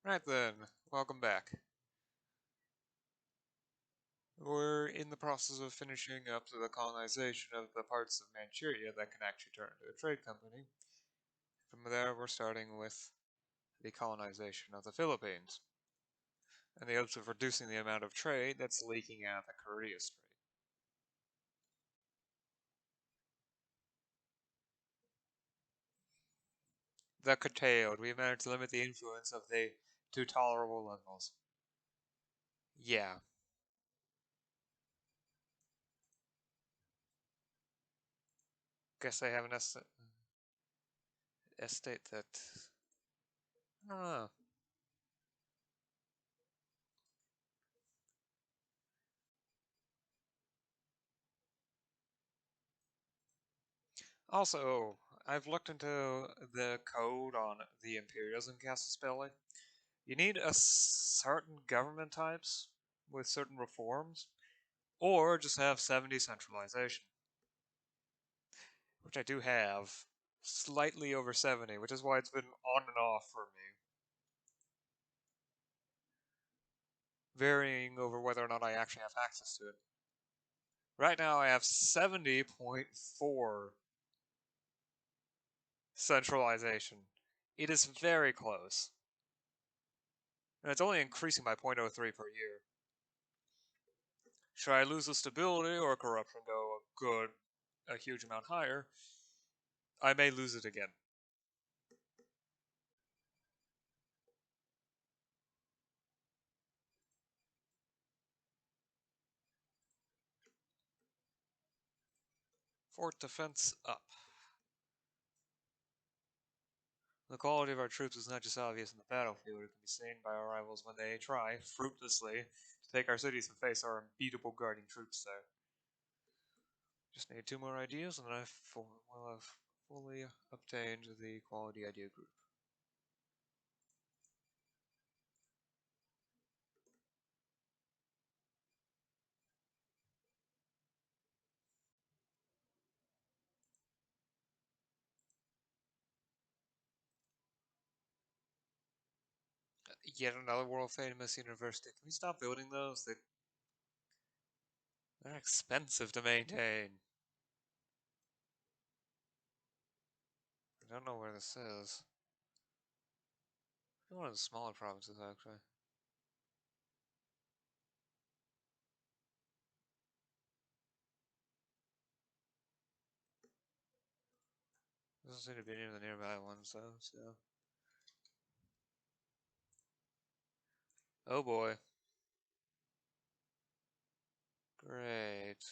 Right then, welcome back. We're in the process of finishing up the colonization of the parts of Manchuria that can actually turn into a trade company. From there, we're starting with the colonization of the Philippines, and the hopes of reducing the amount of trade that's leaking out of the Korea Strait. The curtailed, we managed to limit the influence of the to tolerable levels. Yeah, guess I have an estate that. I don't know. Also, I've looked into the code on the Imperials in Castle Spelling. You need a certain government types with certain reforms, or just have 70 centralization, which I do have, slightly over 70, which is why it's been on and off for me, varying over whether or not I actually have access to it. Right now I have 70.4 centralization. It is very close, and it's only increasing by 0.03 per year. Should I lose the stability or corruption go a huge amount higher, I may lose it again. Fort defense up. The quality of our troops is not just obvious in the battlefield, it can be seen by our rivals when they try, fruitlessly, to take our cities and face our unbeatable guarding troops there. Just need 2 more ideas and then will have fully obtained the quality idea group. Yet another world famous university. Can we stop building those? They're expensive to maintain. I don't know where this is. One of the smaller provinces, actually. Doesn't seem to be any of the nearby ones, though, so. Oh boy. Great.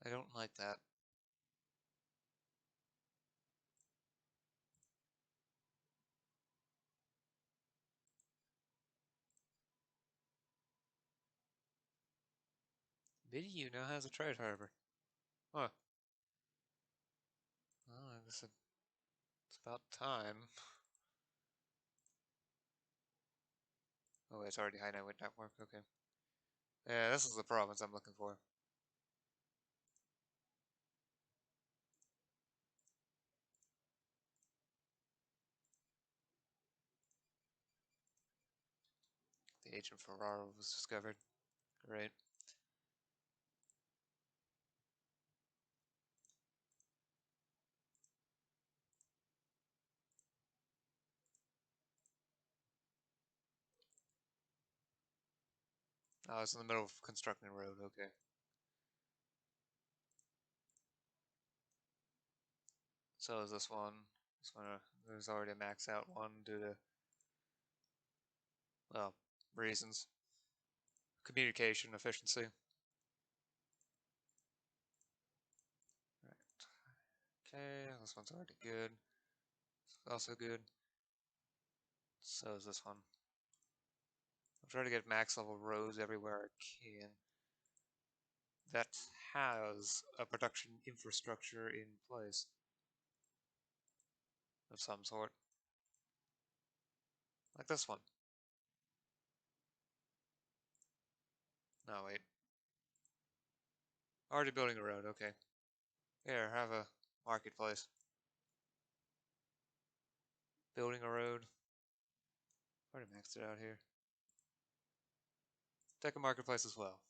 I don't like that. MEIOU now has a trade harbor. Huh. Well, I guess it's about time. Oh, wait, it's already high network network. Okay. Yeah, this is the province I'm looking for. The Agent Ferraro was discovered. Great. Oh, it's in the middle of constructing a road. Okay. So is this one. This one, there's already a max out one due to, well, reasons. Communication efficiency. Right. Okay, this one's already good. It's also good. So is this one. I'll try to get max level roads everywhere I can that has a production infrastructure in place of some sort. Like this one. No, wait. Already building a road, okay. Here, have a marketplace. Building a road. Already maxed it out here. Take a marketplace as well.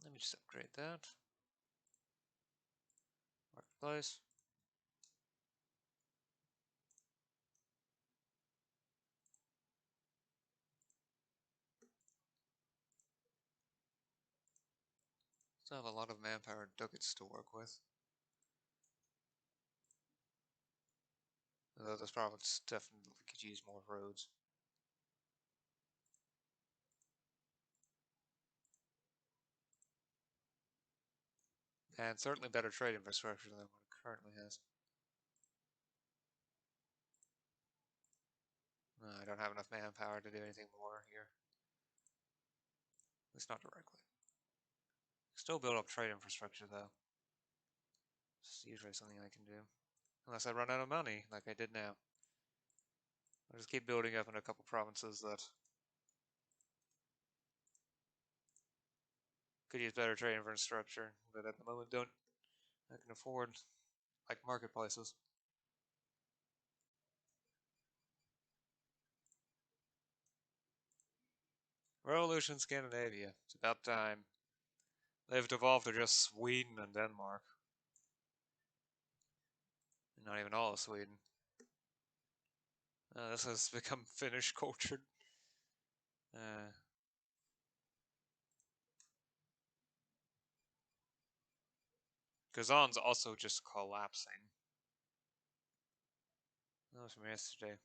Let me just upgrade that. Marketplace. Still have a lot of manpower and ducats to work with. Although this province definitely could use more roads. And certainly better trade infrastructure than what it currently has. I don't have enough manpower to do anything more here. At least not directly. Still build up trade infrastructure though. It's usually something I can do. Unless I run out of money, like I did now. I'll just keep building up in a couple provinces that could use better trade infrastructure, but at the moment I can afford, like marketplaces. Revolution Scandinavia. It's about time. They've devolved to just Sweden and Denmark. Not even all of Sweden. This has become Finnish cultured. Kazan's also just collapsing. That was from yesterday.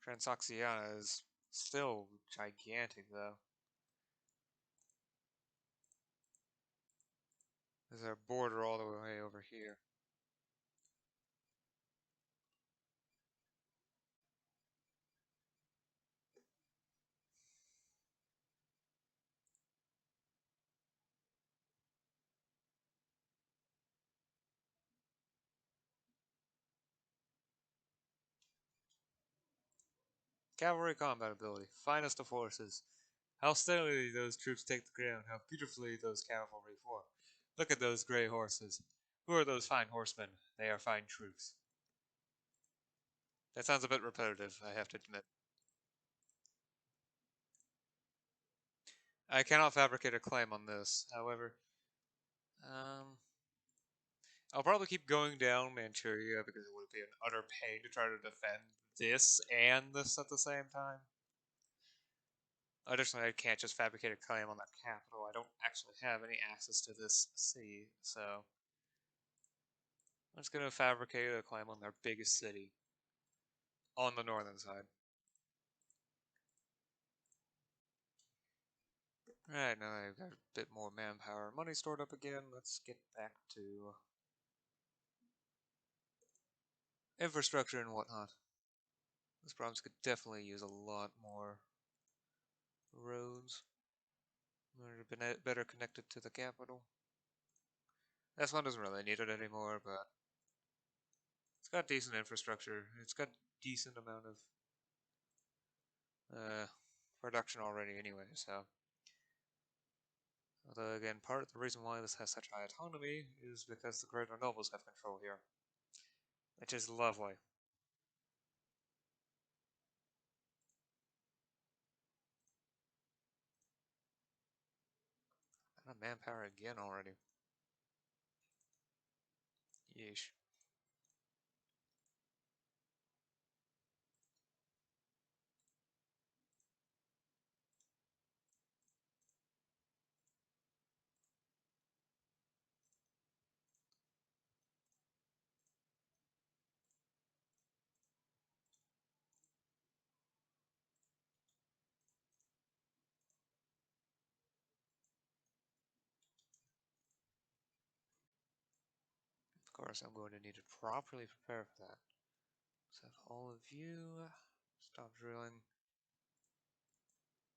Transoxiana is still gigantic though. There's our border all the way over here. Cavalry combat ability, finest of horses. How steadily those troops take the ground, how beautifully those cavalry form. Look at those grey horses. Who are those fine horsemen? They are fine troops. That sounds a bit repetitive, I have to admit. I cannot fabricate a claim on this, however. I'll probably keep going down Manchuria because it would be an utter pain to try to defend this and this at the same time. Additionally, I can't just fabricate a claim on the capital. I don't actually have any access to this sea, so I'm just going to fabricate a claim on their biggest city on the northern side. Alright, now I've got a bit more manpower and money stored up again. Let's get back to infrastructure and whatnot. This province could definitely use a lot more roads in order to be better connected to the capital. This one doesn't really need it anymore, but it's got decent infrastructure. It's got decent amount of production already anyway, so. Although again, part of the reason why this has such high autonomy is because the greater nobles have control here. Which is lovely. Out of manpower again already. Yeesh. Of course, I'm going to need to properly prepare for that. Let's have all of you stop drilling.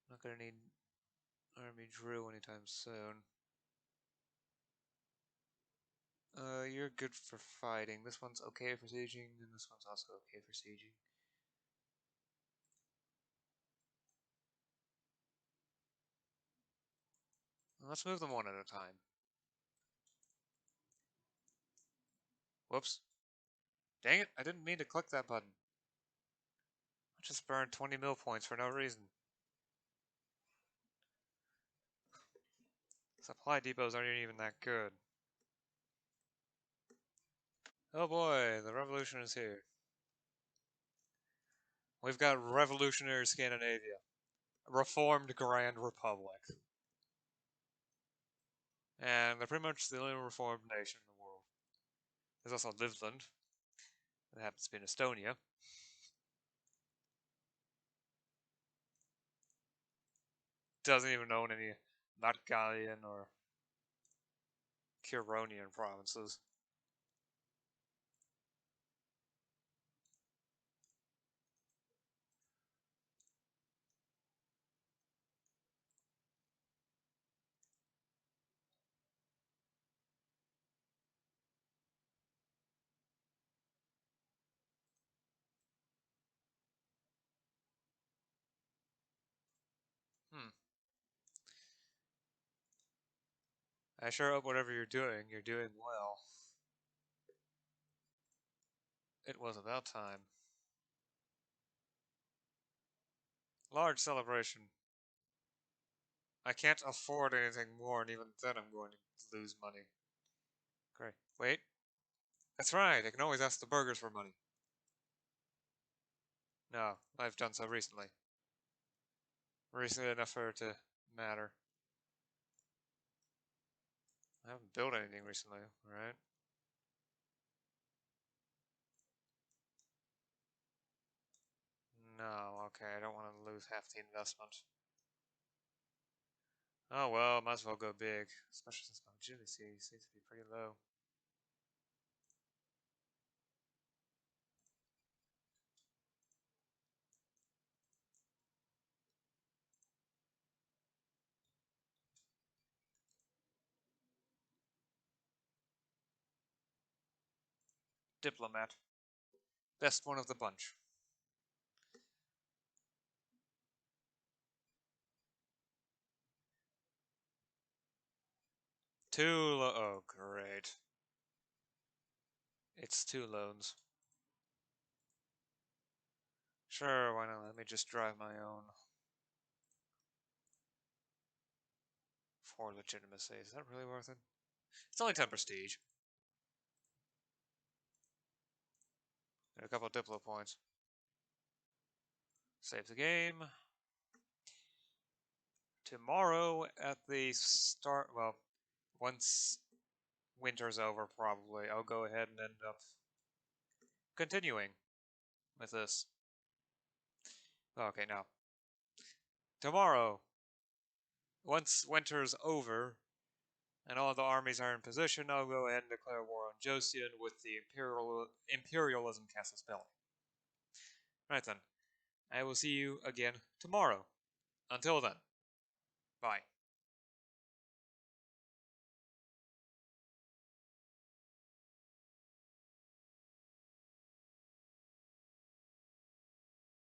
Not gonna need army drill anytime soon. You're good for fighting. This one's okay for sieging, and this one's also okay for sieging. Let's move them one at a time. Whoops. Dang it, I didn't mean to click that button. I just burned 20 mil points for no reason. Supply depots aren't even that good. Oh boy, the revolution is here. We've got revolutionary Scandinavia. Reformed Grand Republic. And they're pretty much the only reformed nation in the world. There's also Livland. That happens to be in Estonia. Doesn't even own any Latgalian or Curonian provinces. Hmm. I sure hope whatever you're doing well. It was about time. Large celebration. I can't afford anything more, and even then I'm going to lose money. Great. Wait. That's right, I can always ask the burgers for money. No, I've done so recently. Recently enough for it to matter. I haven't built anything recently, right? No, okay, I don't want to lose half the investment. Oh well, might as well go big, especially since my agility seems to be pretty low. Diplomat. Best one of the bunch. Oh, great. It's 2 loans. Sure, why not? Let me just drive my own. For legitimacy. Is that really worth it? It's only 10 prestige. And a couple of Diplo points. Save the game. Tomorrow at the start, well, once winter's over, probably, I'll go ahead and end up continuing with this. Okay, now. Tomorrow, once winter's over and all the armies are in position, I'll go ahead and declare war on Joseon with the imperialism Casus Belli. Right then, I will see you again tomorrow. Until then, bye.